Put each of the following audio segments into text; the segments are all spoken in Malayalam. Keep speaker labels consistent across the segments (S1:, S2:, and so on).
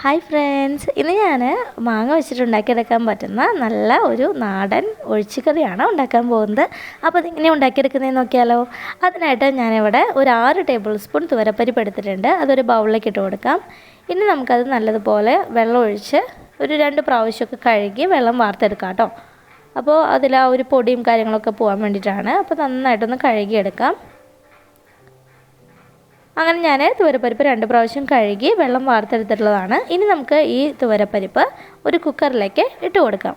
S1: ഹായ് ഫ്രണ്ട്സ്, ഇന്ന് ഞാൻ മാങ്ങ വെച്ചിട്ട് ഉണ്ടാക്കിയെടുക്കാൻ പറ്റുന്ന നല്ല ഒരു നാടൻ ഒഴിച്ചുകറിയാണ് ഉണ്ടാക്കാൻ പോകുന്നത്. അപ്പോൾ അതെങ്ങനെ ഉണ്ടാക്കിയെടുക്കുന്നതെന്ന് നോക്കിയാലോ. അതിനായിട്ട് ഞാനിവിടെ ഒരു 6 ടേബിൾ സ്പൂൺ തുവരപ്പരിപ്പ് എടുത്തിട്ടുണ്ട്. അതൊരു ബൗളിലേക്ക് ഇട്ട് കൊടുക്കാം. ഇനി നമുക്കത് നല്ലതുപോലെ വെള്ളം ഒഴിച്ച് ഒരു 2 പ്രാവശ്യമൊക്കെ കഴുകി വെള്ളം വാർത്തെടുക്കാം കേട്ടോ. അപ്പോൾ അതിൽ ആ ഒരു പൊടിയും കാര്യങ്ങളൊക്കെ പോകാൻ വേണ്ടിയിട്ടാണ്. അപ്പോൾ നന്നായിട്ടൊന്ന് കഴുകിയെടുക്കാം. അങ്ങനെ ഞാൻ തുവരപ്പരിപ്പ് 2 പ്രാവശ്യം കഴുകി വെള്ളം വാർത്തെടുത്തിട്ടുള്ളതാണ്. ഇനി നമുക്ക് ഈ തുവരപ്പരിപ്പ് ഒരു കുക്കറിലേക്ക് ഇട്ട് കൊടുക്കാം.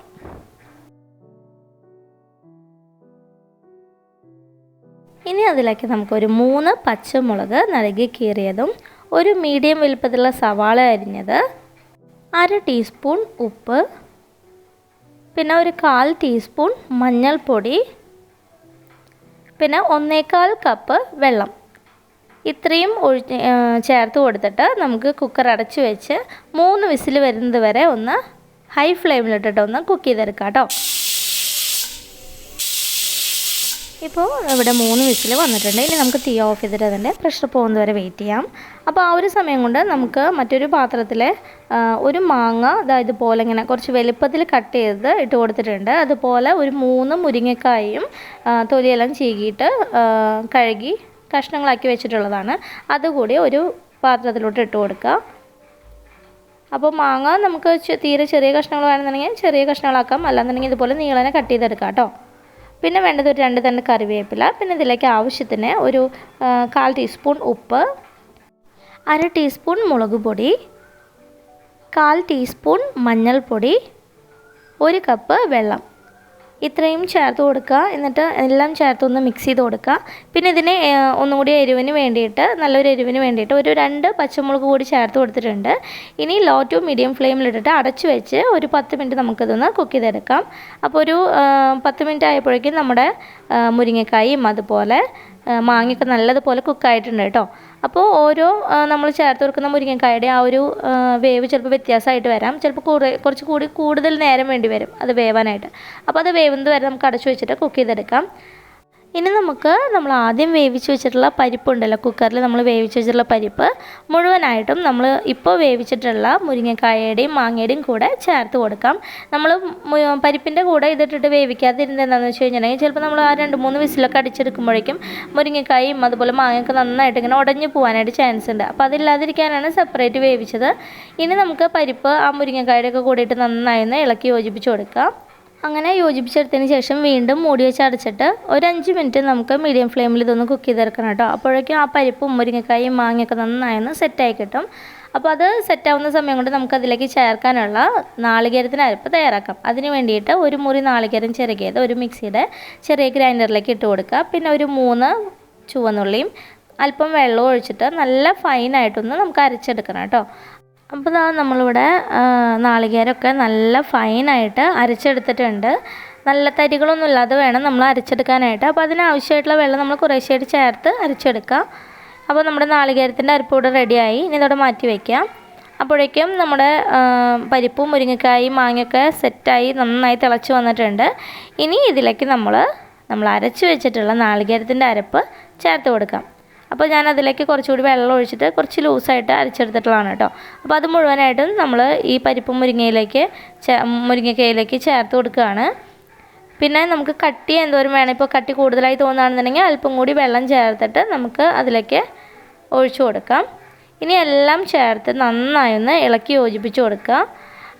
S1: ഇനി അതിലേക്ക് നമുക്കൊരു 3 പച്ചമുളക് നടുകി കീറിയതും, ഒരു മീഡിയം വലുപ്പത്തിലുള്ള സവാള അരിഞ്ഞത്, 1/2 ടീസ്പൂൺ ഉപ്പ്, പിന്നെ ഒരു 1/4 ടീസ്പൂൺ മഞ്ഞൾപ്പൊടി, പിന്നെ 1/4 കപ്പ് വെള്ളം, ഇത്രയും ചേർത്ത് കൊടുത്തിട്ട് നമുക്ക് കുക്കർ അടച്ചു വെച്ച് 3 വിസിൽ വരുന്നത് വരെ ഒന്ന് ഹൈ ഫ്ലെയിമിലിട്ടിട്ട് ഒന്ന് കുക്ക് ചെയ്തെടുക്കാം കേട്ടോ. ഇപ്പോൾ ഇവിടെ 3 വിസിൽ വന്നിട്ടുണ്ട്. ഇനി നമുക്ക് തീ ഓഫ് ചെയ്തിട്ട് അതിൻ്റെ പ്രഷർ പോകുന്നത് വരെ വെയിറ്റ് ചെയ്യാം. അപ്പോൾ ആ ഒരു സമയം കൊണ്ട് നമുക്ക് മറ്റൊരു പാത്രത്തിൽ ഒരു മാങ്ങ ഇതുപോലെ ഇങ്ങനെ കുറച്ച് വലുപ്പത്തിൽ കട്ട് ചെയ്ത് ഇട്ട് കൊടുത്തിട്ടുണ്ട്. അതുപോലെ ഒരു 3 മുരിങ്ങക്കായും തൊലിയെല്ലാം ചീകിയിട്ട് കഴുകി കഷ്ണങ്ങളാക്കി വെച്ചിട്ടുള്ളതാണ്. അതുകൂടി ഒരു പാത്രത്തിലോട്ട് ഇട്ട് കൊടുക്കുക. അപ്പോൾ മാങ്ങ നമുക്ക് തീരെ ചെറിയ കഷ്ണങ്ങൾ വേണമെന്നുണ്ടെങ്കിൽ ചെറിയ കഷ്ണങ്ങളാക്കാം, അല്ലാന്നുണ്ടെങ്കിൽ ഇതുപോലെ നീളനെ കട്ട് ചെയ്തെടുക്കാം കേട്ടോ. പിന്നെ വേണ്ടത് ഒരു 2 തണ്ട് കറിവേപ്പില, പിന്നെ ഇതിലേക്ക് ആവശ്യത്തിന് ഒരു 1/4 ടീസ്പൂൺ ഉപ്പ്, 1/2 ടീസ്പൂൺ മുളക് പൊടി, 1/4 ടീസ്പൂൺ മഞ്ഞൾപ്പൊടി, 1 കപ്പ് വെള്ളം, ഇത്രയും ചേർത്ത് കൊടുക്കുക. എന്നിട്ട് എല്ലാം ചേർത്തൊന്ന് മിക്സ് ചെയ്ത് കൊടുക്കുക. പിന്നെ ഇതിന് ഒന്നുകൂടി എരിവിന് വേണ്ടിയിട്ട്, നല്ലൊരു എരിവിന് വേണ്ടിയിട്ട് ഒരു 2 പച്ചമുളക് കൂടി ചേർത്ത് കൊടുത്തിട്ടുണ്ട്. ഇനി ലോ ടു മീഡിയം ഫ്ലെയിമിലിട്ടിട്ട് അടച്ചു വെച്ച് ഒരു 10 മിനിറ്റ് നമുക്കിതൊന്ന് കുക്ക് ചെയ്തെടുക്കാം. അപ്പോൾ ഒരു 10 മിനിറ്റ് ആയപ്പോഴേക്കും നമ്മുടെ മുരിങ്ങക്കായും അതുപോലെ മാങ്ങയൊക്കെ നല്ലതുപോലെ കുക്കായിട്ടുണ്ട് കേട്ടോ. അപ്പോൾ ഓരോ നമ്മൾ ചേർത്ത് കൊടുക്കുന്ന മുരിങ്ങക്കായുടെ ആ ഒരു വേവ് ചിലപ്പോൾ വ്യത്യാസമായിട്ട് വരാം. ചിലപ്പോൾ കുറച്ച് കൂടുതൽ നേരം വേണ്ടി വരും അത് വേവാനായിട്ട്. അപ്പോൾ അത് വേവുന്നത് വരെ നമുക്ക് അടച്ചു വെച്ചിട്ട് കുക്ക് ചെയ്തെടുക്കാം. ഇനി നമ്മൾ ആദ്യം വേവിച്ച് വെച്ചിട്ടുള്ള പരിപ്പുണ്ടല്ലോ, കുക്കറിൽ നമ്മൾ വേവിച്ച് വെച്ചിട്ടുള്ള പരിപ്പ് മുഴുവനായിട്ടും നമ്മൾ ഇപ്പോൾ വേവിച്ചിട്ടുള്ള മുരിങ്ങക്കായയുടെയും മാങ്ങയുടെയും കൂടെ ചേർത്ത് കൊടുക്കാം. നമ്മൾ പരിപ്പിൻ്റെ കൂടെ ഇതിട്ടിട്ട് വേവിക്കാതിരുന്നത് എന്താണെന്ന് വെച്ച് കഴിഞ്ഞിട്ടുണ്ടെങ്കിൽ ചിലപ്പോൾ നമ്മൾ ആ 2-3 വിസിലൊക്കെ അടിച്ചെടുക്കുമ്പോഴേക്കും മുരിങ്ങക്കായും അതുപോലെ മാങ്ങയൊക്കെ നന്നായിട്ട് ഇങ്ങനെ ഉടഞ്ഞു പോകാനായിട്ട് ചാൻസ് ഉണ്ട്. അപ്പോൾ അതില്ലാതിരിക്കാനാണ് സെപ്പറേറ്റ് വേവിച്ചത്. ഇനി നമുക്ക് പരിപ്പ് ആ മുരിങ്ങക്കായുടെ ഒക്കെ കൂടിയിട്ട് നന്നായി ഒന്ന് ഇളക്കി യോജിപ്പിച്ച് കൊടുക്കാം. അങ്ങനെ യോജിപ്പിച്ചെടുത്തതിന് ശേഷം വീണ്ടും മൂടി വെച്ച് അടച്ചിട്ട് ഒരു 5 മിനിറ്റ് നമുക്ക് മീഡിയം ഫ്ലെയിമിൽ ഇതൊന്ന് കുക്ക് ചെയ്തെടുക്കണം കേട്ടോ. അപ്പോഴേക്കും ആ പരിപ്പും മുരിങ്ങക്കായും മാങ്ങയൊക്കെ നന്നായി ഒന്ന് സെറ്റായി കിട്ടും. അപ്പോൾ അത് സെറ്റാവുന്ന സമയം കൊണ്ട് നമുക്കതിലേക്ക് ചേർക്കാനുള്ള നാളികേരത്തിന് അരപ്പ് തയ്യാറാക്കാം. അതിന് വേണ്ടിയിട്ട് ഒരു മുറി നാളികേരം ചിരകിയത് ഒരു മിക്സിയുടെ ചെറിയ ഗ്രൈൻഡറിലേക്ക് ഇട്ട് കൊടുക്കുക. പിന്നെ ഒരു 3 ചുവന്നുള്ളിയും അല്പം വെള്ളം ഒഴിച്ചിട്ട് നല്ല ഫൈനായിട്ടൊന്ന് നമുക്ക് അരച്ചെടുക്കണം കേട്ടോ. അപ്പോൾ നമ്മളിവിടെ നാളികേരമൊക്കെ നല്ല ഫൈനായിട്ട് അരച്ചെടുത്തിട്ടുണ്ട്. നല്ല തരികളൊന്നും ഇല്ലാതെ വേണം നമ്മൾ അരച്ചെടുക്കാനായിട്ട്. അപ്പോൾ അതിനാവശ്യമായിട്ടുള്ള വെള്ളം നമ്മൾ കുറേശ്ശായിട്ട് ചേർത്ത് അരച്ചെടുക്കുക. അപ്പോൾ നമ്മുടെ നാളികേരത്തിൻ്റെ അരപ്പ് ഇവിടെ റെഡിയായി. ഇനി ഇതോടെ മാറ്റി വയ്ക്കാം. അപ്പോഴേക്കും നമ്മുടെ പരിപ്പും മുരിങ്ങക്കായും മാങ്ങയൊക്കെ സെറ്റായി നന്നായി തിളച്ച് വന്നിട്ടുണ്ട്. ഇനി ഇതിലേക്ക് നമ്മൾ അരച്ച് വെച്ചിട്ടുള്ള നാളികേരത്തിൻ്റെ അരപ്പ് ചേർത്ത് കൊടുക്കാം. അപ്പോൾ ഞാൻ അതിലേക്ക് കുറച്ചുകൂടി വെള്ളം ഒഴിച്ചിട്ട് കുറച്ച് ലൂസായിട്ട് അരച്ചെടുത്തിട്ടുള്ളതാണ് കേട്ടോ. അപ്പോൾ അത് മുഴുവനായിട്ടും നമ്മൾ ഈ പരിപ്പും മുരിങ്ങക്കയിലേക്ക് ചേർത്ത് കൊടുക്കുകയാണ്. പിന്നെ നമുക്ക് കട്ടി എന്തോരം വേണം, ഇപ്പോൾ കട്ടി കൂടുതലായി തോന്നുകയാണെന്നുണ്ടെങ്കിൽ അല്പം കൂടി വെള്ളം ചേർത്തിട്ട് നമുക്ക് അതിലേക്ക് ഒഴിച്ചു കൊടുക്കാം. ഇനി എല്ലാം ചേർത്ത് നന്നായി ഒന്ന് ഇളക്കി യോജിപ്പിച്ച് കൊടുക്കുക.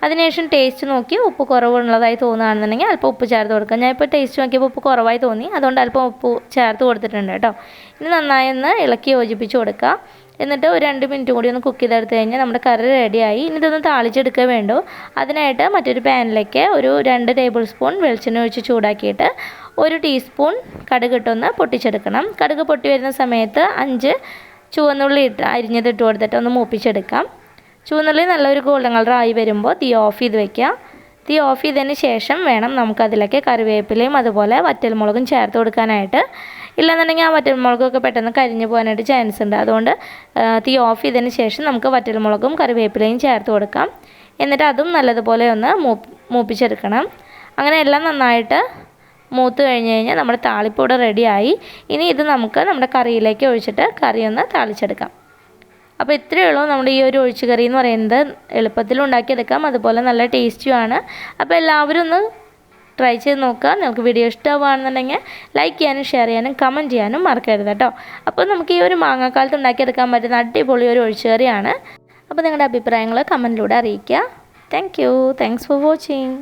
S1: അതിനുശേഷം ടേസ്റ്റ് നോക്കി ഉപ്പ് കുറവുള്ളതായി തോന്നുകയാണെന്നുണ്ടെങ്കിൽ അല്പം ഉപ്പ് ചേർത്ത് കൊടുക്കുക. ഞാൻ ഇപ്പോൾ ടേസ്റ്റ് നോക്കിയപ്പോൾ ഉപ്പ് കുറവായി തോന്നി, അതുകൊണ്ട് അല്പം ഉപ്പ് ചേർത്ത് കൊടുത്തിട്ടുണ്ട് കേട്ടോ. ഇനി നന്നായി ഒന്ന് ഇളക്കി യോജിപ്പിച്ച് കൊടുക്കുക. എന്നിട്ട് ഒരു 2 മിനിറ്റ് കൂടി ഒന്ന് കുക്ക് ചെയ്തെടുത്ത് കഴിഞ്ഞാൽ നമ്മുടെ കറി റെഡിയായി. ഇനി ഇതൊന്ന് താളിച്ചെടുക്കുക വേണ്ടു. അതിനായിട്ട് മറ്റൊരു പാനിലേക്ക് ഒരു 2 ടേബിൾ സ്പൂൺ വെളിച്ചെണ്ണ ഒഴിച്ച് ചൂടാക്കിയിട്ട് 1 ടീസ്പൂൺ കടുക് ഇട്ടൊന്ന് പൊട്ടിച്ചെടുക്കണം. കടുക് പൊട്ടി വരുന്ന സമയത്ത് 5 ചുവന്നുള്ളി അരിഞ്ഞതിട്ട് കൊടുത്തിട്ട് ഒന്ന് മൂപ്പിച്ചെടുക്കാം. ചുവന്നുള്ളി നല്ലൊരു ഗോൾഡൻ കളർ ആയി വരുമ്പോൾ തീ ഓഫ് ചെയ്ത് വെക്കുക. തീ ഓഫ് ചെയ്തതിന് ശേഷം വേണം നമുക്കതിലേക്ക് കറിവേപ്പിലയും അതുപോലെ വറ്റൽമുളകും ചേർത്ത് കൊടുക്കാനായിട്ട്. ഇല്ലെന്നുണ്ടെങ്കിൽ ആ വറ്റൽമുളകൊക്കെ പെട്ടെന്ന് കരിഞ്ഞു പോകാനായിട്ട് ചാൻസ് ഉണ്ട്. അതുകൊണ്ട് തീ ഓഫ് ചെയ്തതിന് ശേഷം നമുക്ക് വറ്റൽമുളകും കറിവേപ്പിലയും ചേർത്ത് കൊടുക്കാം. എന്നിട്ട് അതും നല്ലതുപോലെ ഒന്ന് മൂപ്പിച്ചെടുക്കണം. അങ്ങനെ എല്ലാം നന്നായിട്ട് മൂത്ത് കഴിഞ്ഞ് കഴിഞ്ഞാൽ നമ്മുടെ താളിപ്പ് ഇവിടെ റെഡിയായി. ഇനി ഇത് നമുക്ക് നമ്മുടെ കറിയിലേക്ക് ഒഴിച്ചിട്ട് കറി ഒന്ന് താളിച്ചെടുക്കാം. അപ്പോൾ ഇത്രയേ ഉള്ളൂ നമ്മുടെ ഈ ഒരു ഒഴിച്ചുകറി എന്ന് പറയുന്നത്. എളുപ്പത്തിൽ ഉണ്ടാക്കിയെടുക്കാം, അതുപോലെ നല്ല ടേസ്റ്റിയുമാണ്. അപ്പോൾ എല്ലാവരും ഒന്ന് ട്രൈ ചെയ്ത് നോക്കുക. നിങ്ങൾക്ക് വീഡിയോ ഇഷ്ടമാണെന്നുണ്ടെങ്കിൽ ലൈക്ക് ചെയ്യാനും ഷെയർ ചെയ്യാനും കമൻറ്റ് ചെയ്യാനും മറക്കരുത് കേട്ടോ. അപ്പോൾ നമുക്ക് ഈ ഒരു മാങ്ങാക്കാലത്ത് ഉണ്ടാക്കിയെടുക്കാൻ പറ്റുന്ന അടിപൊളി ഒരു ഒഴിച്ചുകറിയാണ്. അപ്പോൾ നിങ്ങളുടെ അഭിപ്രായങ്ങൾ കമൻറ്റിലൂടെ അറിയിക്കുക. Thanks for watching.